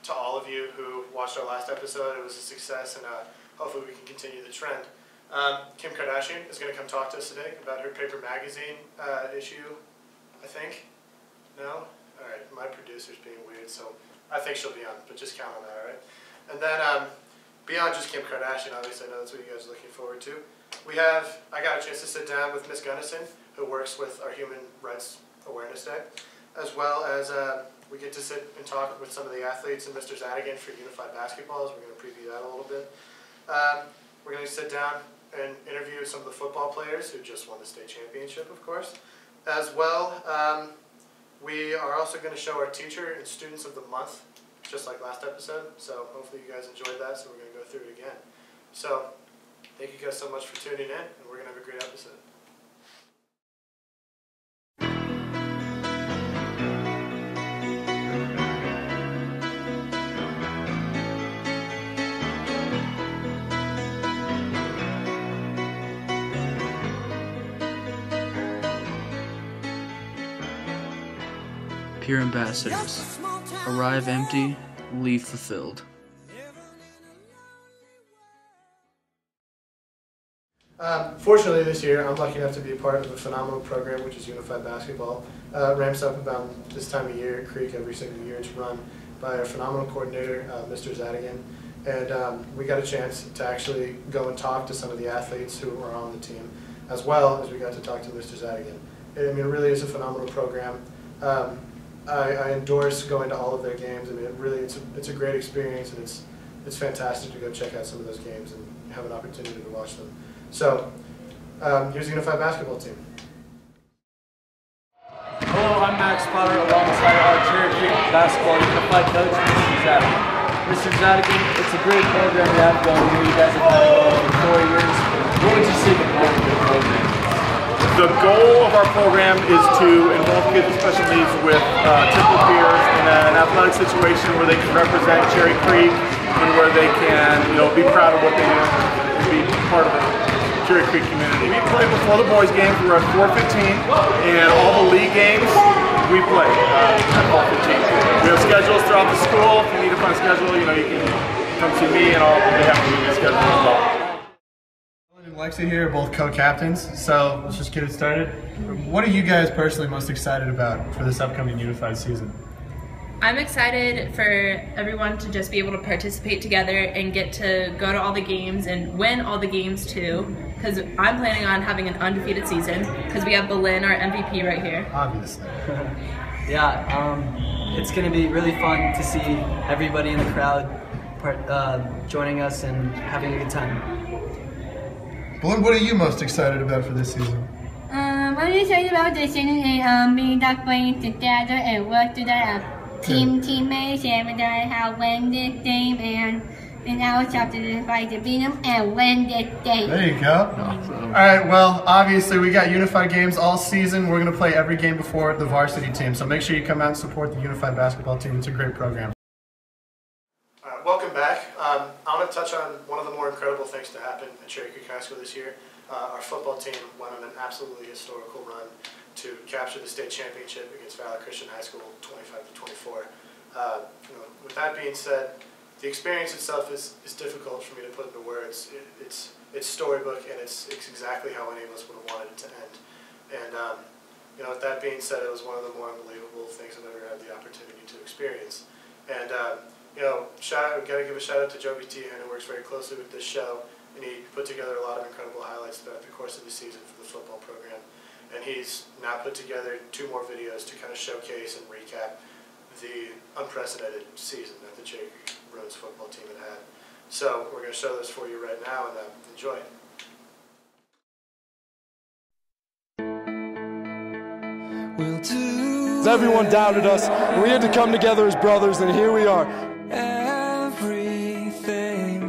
to all of you who watched our last episode. It was a success, and hopefully we can continue the trend. Kim Kardashian is going to come talk to us today about her Paper Magazine issue, I think. No? All right, my producer's being weird, so I think she'll be on, but just count on that, all right? And then beyond just Kim Kardashian, obviously I know that's what you guys are looking forward to. I got a chance to sit down with Miss Gunnison, who works with our Human Rights Awareness Day, as well as we get to sit and talk with some of the athletes and Mr. Zadigan for Unified Basketball, as we're going to preview that a little bit. We're going to sit down and interview some of the football players who just won the state championship, of course. As well, we are also going to show our teacher and students of the month, just like last episode. So hopefully you guys enjoyed that, so we're going to go through it again. So thank you guys so much for tuning in, and we're going to have a great episode. Peer ambassadors. Arrive empty, leave fulfilled. Fortunately this year, I'm lucky enough to be a part of a phenomenal program, which is Unified Basketball. Ramps up about this time of year at Creek every single year. It's run by our phenomenal coordinator, Mr. Zadigan. And we got a chance to actually go and talk to some of the athletes who are on the team, as well as we got to talk to Mr. Zadigan. I mean, it really is a phenomenal program. I endorse going to all of their games. I mean, it's a great experience, and it's fantastic to go check out some of those games and have an opportunity to watch them. So, here's the Unified Basketball team. Hello, I'm Max Potter, alongside our Cherry Creek Basketball Unified coach, Mr. Zadigan. Mr. Zadigan, it's a great program you have going here. You guys have had it going for 4 years. What would you say the goal of your program? The goal of our program is to involve kids with special needs with typical peers in an athletic situation where they can represent Cherry Creek and where they can, be proud of what they do and be part of the Cherry Creek community. We play before the boys' games. We're at 4:15, and all the league games we play at 4:15. We have schedules throughout the school. If you need to find a schedule, you can come see me, and they have a schedule as well. And Lexi here are both co-captains, so let's just get it started. What are you guys personally most excited about for this upcoming Unified season? I'm excited for everyone to just be able to participate together and get to go to all the games and win all the games too, because I'm planning on having an undefeated season because we have Belen, our MVP, right here. Obviously. Yeah, it's going to be really fun to see everybody in the crowd joining us and having a good time. Belen, what are you most excited about for this season? I'm excited about this season and being that playing together and work together as teammates and how win this game and our job to fight to beat them and win this game. There you go. Awesome. All right, well, obviously we got Unified games all season. We're going to play every game before the varsity team, so make sure you come out and support the Unified Basketball team. It's a great program. Welcome back. I want to touch on one of the more incredible things to happen at Cherry Creek High School this year. Our football team went on an absolutely historical run to capture the state championship against Valley Christian High School 25-24. With that being said, the experience itself is difficult for me to put into words. It's storybook, and it's exactly how any of us would have wanted it to end. And with that being said, it was one of the more unbelievable things I've ever had the opportunity to experience. And gotta give a shout out to Joby Tehan, who works very closely with this show, and he put together a lot of incredible highlights throughout the course of the season for the football program. And he's now put together 2 more videos to kind of showcase and recap the unprecedented season that the Cherry Creek Bruins football team had. So we're going to show this for you right now, and enjoy. Everyone doubted us, and we had to come together as brothers, and here we are.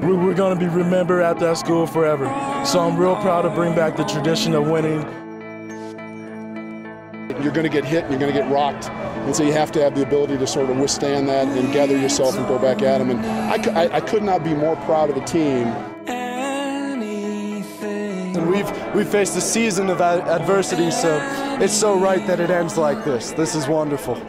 We're going to be remembered at that school forever. So I'm real proud to bring back the tradition of winning. You're going to get hit, and you're going to get rocked, and so you have to have the ability to sort of withstand that and gather yourself and go back at them. And I could not be more proud of the team. And we've faced a season of adversity, so it's so right that it ends like this. This is wonderful.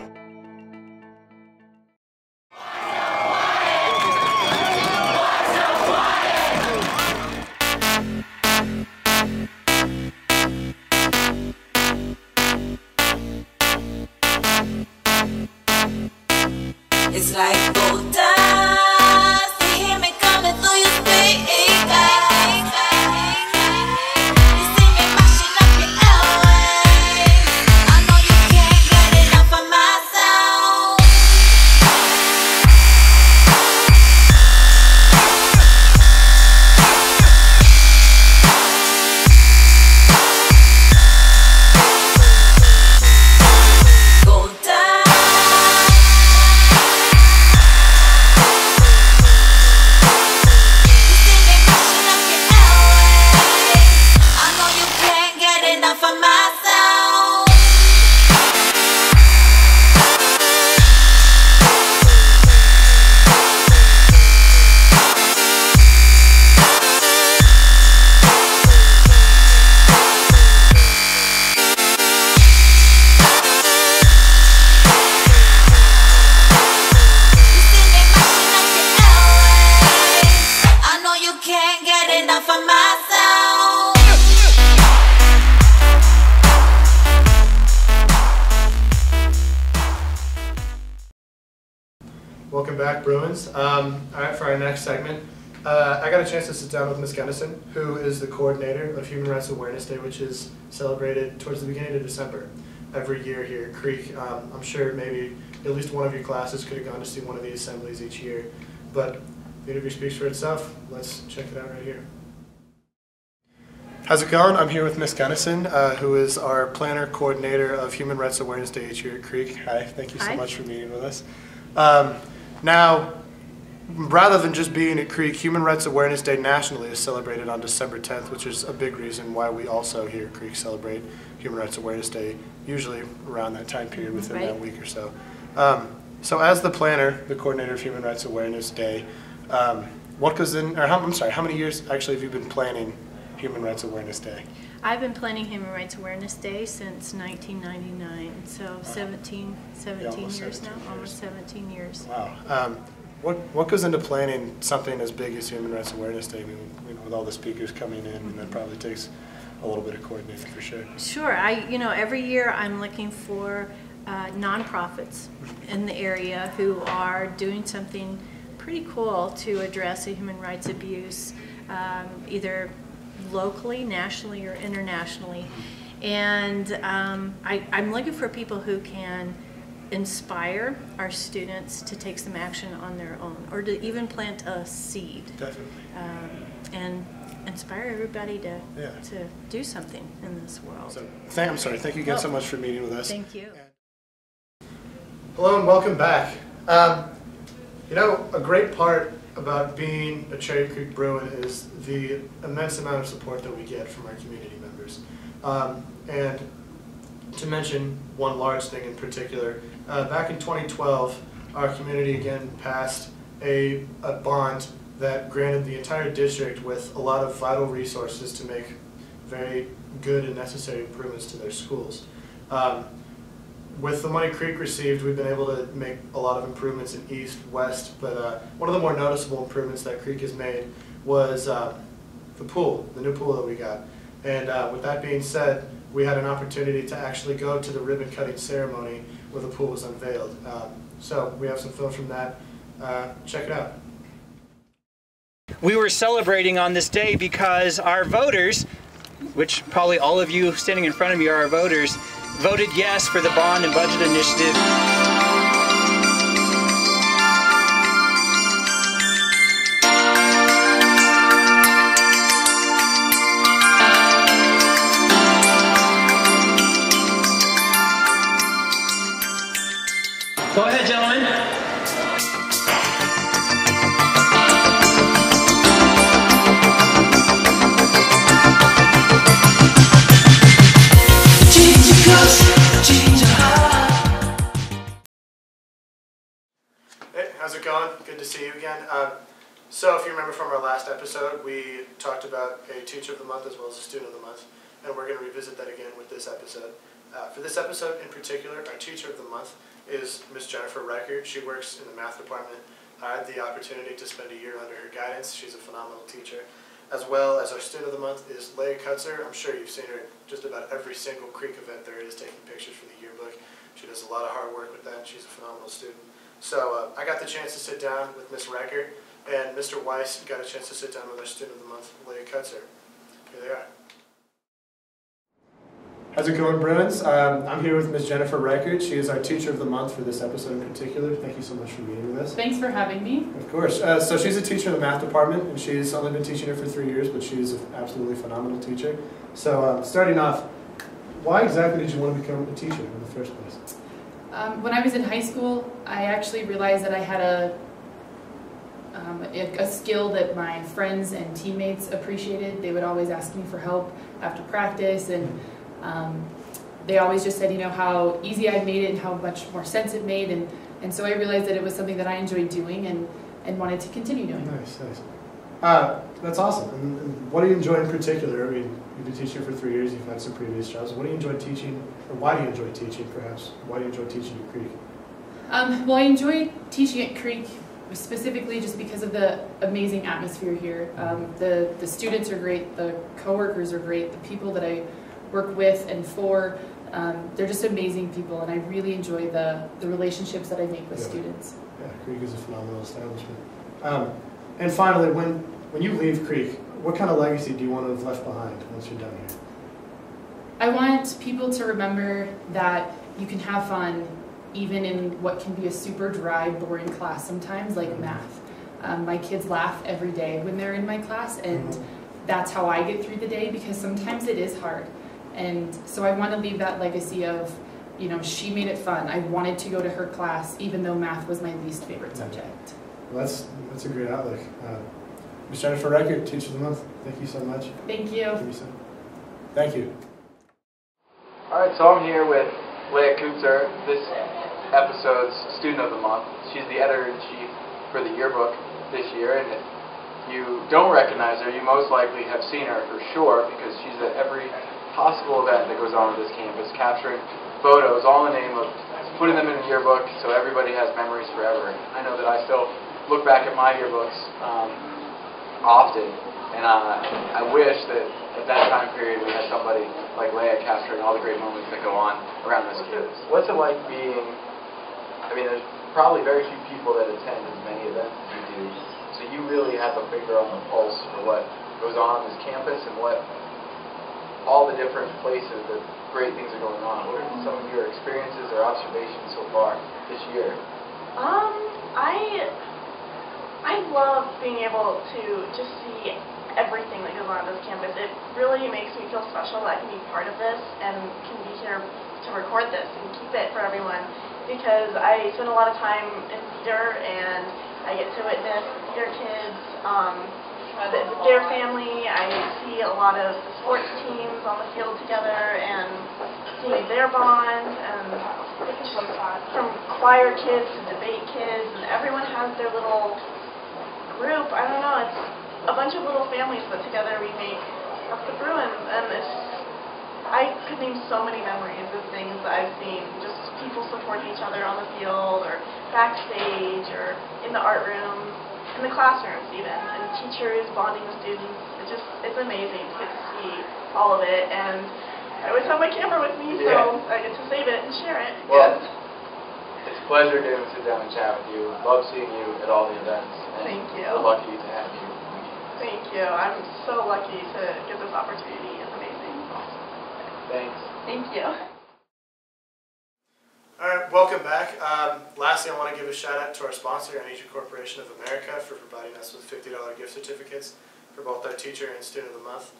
back, Bruins. All right, for our next segment, I got a chance to sit down with Ms. Gunnison, who is the coordinator of Human Rights Awareness Day, which is celebrated towards the beginning of December every year here at Creek. I'm sure maybe at least one of your classes could have gone to see one of the assemblies each year, but the interview speaks for itself. Let's check it out right here. How's it going? I'm here with Ms. Gunnison, who is our planner coordinator of Human Rights Awareness Day each year at Creek. Hi, thank you so much for meeting with us. Now, rather than just being at Creek, Human Rights Awareness Day nationally is celebrated on December 10th, which is a big reason why we also here at Creek celebrate Human Rights Awareness Day, usually around that time period within that week or so. So as the planner, the coordinator of Human Rights Awareness Day, what goes in, or how many years actually have you been planning Human Rights Awareness Day? I've been planning Human Rights Awareness Day since 1999, so 17 years now, almost 17 years. Wow. What goes into planning something as big as Human Rights Awareness Day? I mean, with all the speakers coming in, and that probably takes a little bit of coordinating for sure. Sure. Every year I'm looking for nonprofits in the area who are doing something pretty cool to address a human rights abuse, either locally, nationally, or internationally. And I'm looking for people who can inspire our students to take some action on their own, or to even plant a seed. Definitely. And inspire everybody to do something in this world. So, thank you again so much for meeting with us. Thank you. Hello and welcome back. A great part about being a Cherry Creek Bruin is the immense amount of support that we get from our community members. And to mention one large thing in particular, back in 2012, our community again passed a bond that granted the entire district with a lot of vital resources to make very good and necessary improvements to their schools. With the money Creek received, we've been able to make a lot of improvements in East, West, but one of the more noticeable improvements that Creek has made was the pool, the new pool that we got. And with that being said, we had an opportunity to actually go to the ribbon cutting ceremony where the pool was unveiled. So we have some film from that. Check it out. We were celebrating on this day because our voters, which probably all of you standing in front of me are our voters, voted yes for the bond and budget initiative. Go ahead, gentlemen. Hey, how's it going? Good to see you again. So if you remember from our last episode, we talked about a Teacher of the Month as well as a Student of the Month, and we're going to revisit that again with this episode. For this episode in particular, our Teacher of the Month is Ms. Jennifer Reichert. She works in the math department. I had the opportunity to spend a year under her guidance. She's a phenomenal teacher. As well as our Student of the Month is Leah Kutzer. I'm sure you've seen her at just about every single Creek event there is, taking pictures for the yearbook. She does a lot of hard work with that. She's a phenomenal student. So I got the chance to sit down with Ms. Reichert, and Mr. Weiss got a chance to sit down with our Student of the Month, Leah Kutzer. Here they are. How's it going, Bruins? I'm here with Ms. Jennifer Reichert. She is our Teacher of the Month for this episode in particular. Thank you so much for meeting with us. Thanks for having me. Of course. So she's a teacher in the math department, and she's only been teaching it for 3 years, but she's an absolutely phenomenal teacher. So starting off, why exactly did you want to become a teacher in the first place? When I was in high school, I actually realized that I had a skill that my friends and teammates appreciated. They would always ask me for help after practice, and they always just said, how easy I made it and how much more sense it made, and so I realized that it was something that I enjoyed doing and wanted to continue doing. Nice, nice. That's awesome. And what do you enjoy in particular? I mean, you've been teaching for 3 years, you've had some previous jobs. What do you enjoy teaching, or why do you enjoy teaching, perhaps? Why do you enjoy teaching at Creek? Well, I enjoy teaching at Creek specifically just because of the amazing atmosphere here. The students are great, the coworkers are great, the people that I work with and for, they're just amazing people, and I really enjoy the relationships that I make with students. Yeah, Creek is a phenomenal establishment. And finally, when you leave Creek, what kind of legacy do you want to have left behind once you're done here? I want people to remember that you can have fun even in what can be a super dry, boring class sometimes, like math. My kids laugh every day when they're in my class, and that's how I get through the day, because sometimes it is hard. And so I want to leave that legacy of, you know, she made it fun. I wanted to go to her class even though math was my least favorite subject. Well, that's a great outlook. Ms. Jennifer Reichert, Teacher of the Month, thank you so much. Thank you. Thank you. All right, so I'm here with Leah Kutzer, this episode's Student of the Month. She's the editor-in-chief for the yearbook this year, and if you don't recognize her, you most likely have seen her for sure, because she's at every possible event that goes on at this campus, capturing photos, all in the name of putting them in a yearbook so everybody has memories forever. I know that I still look back at my yearbooks often, and I wish that at that time period we had somebody like Leah capturing all the great moments that go on around this campus. What's it like being, I mean, there's probably very few people that attend as many events as you do, so you really have a finger on the pulse for what goes on this campus and what all the different places that great things are going on. What are some of your experiences or observations so far this year? I love being able to just see everything that goes on at this campus. It really makes me feel special that I can be part of this and can be here to record this and keep it for everyone, because I spend a lot of time in theater and I get to witness theater kids, their family. I see a lot of sports teams on the field together and see their bond, and from choir kids to debate kids, and everyone has their little group. I don't know, it's a bunch of little families put together. We make up the Bruins, and I could name so many memories of things that I've seen, just people supporting each other on the field or backstage or in the art rooms, in the classrooms even, and teachers bonding with students. It's amazing to get to see all of it, and I always have my camera with me, so I get to save it and share it. Well, it's a pleasure getting to sit down and chat with you. Love seeing you at all the events. And Thank you. We're lucky to have you. Thank you. I'm so lucky to get this opportunity. It's amazing. Thanks. Thank you. All right, welcome back. Lastly, I want to give a shout out to our sponsor, Anesia Corporation of America, for providing us with $50 gift certificates for both our Teacher and Student of the Month.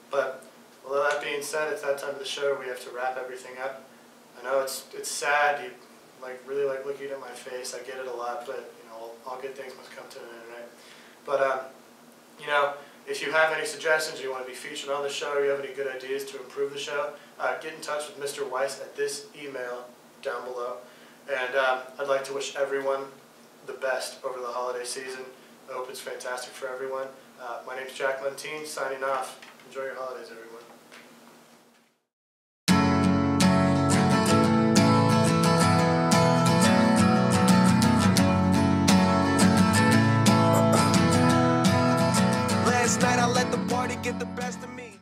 But with all that being said, it's that time of the show where we have to wrap everything up. I know it's sad. You really like looking at my face. I get it a lot, but you know, all good things must come to an end, right? But you know, if you have any suggestions, you want to be featured on the show, or you have any good ideas to improve the show, get in touch with Mr. Weiss at this email down below. And I'd like to wish everyone the best over the holiday season. I hope it's fantastic for everyone. My name's Jack Montine, signing off. Enjoy your holidays, everyone.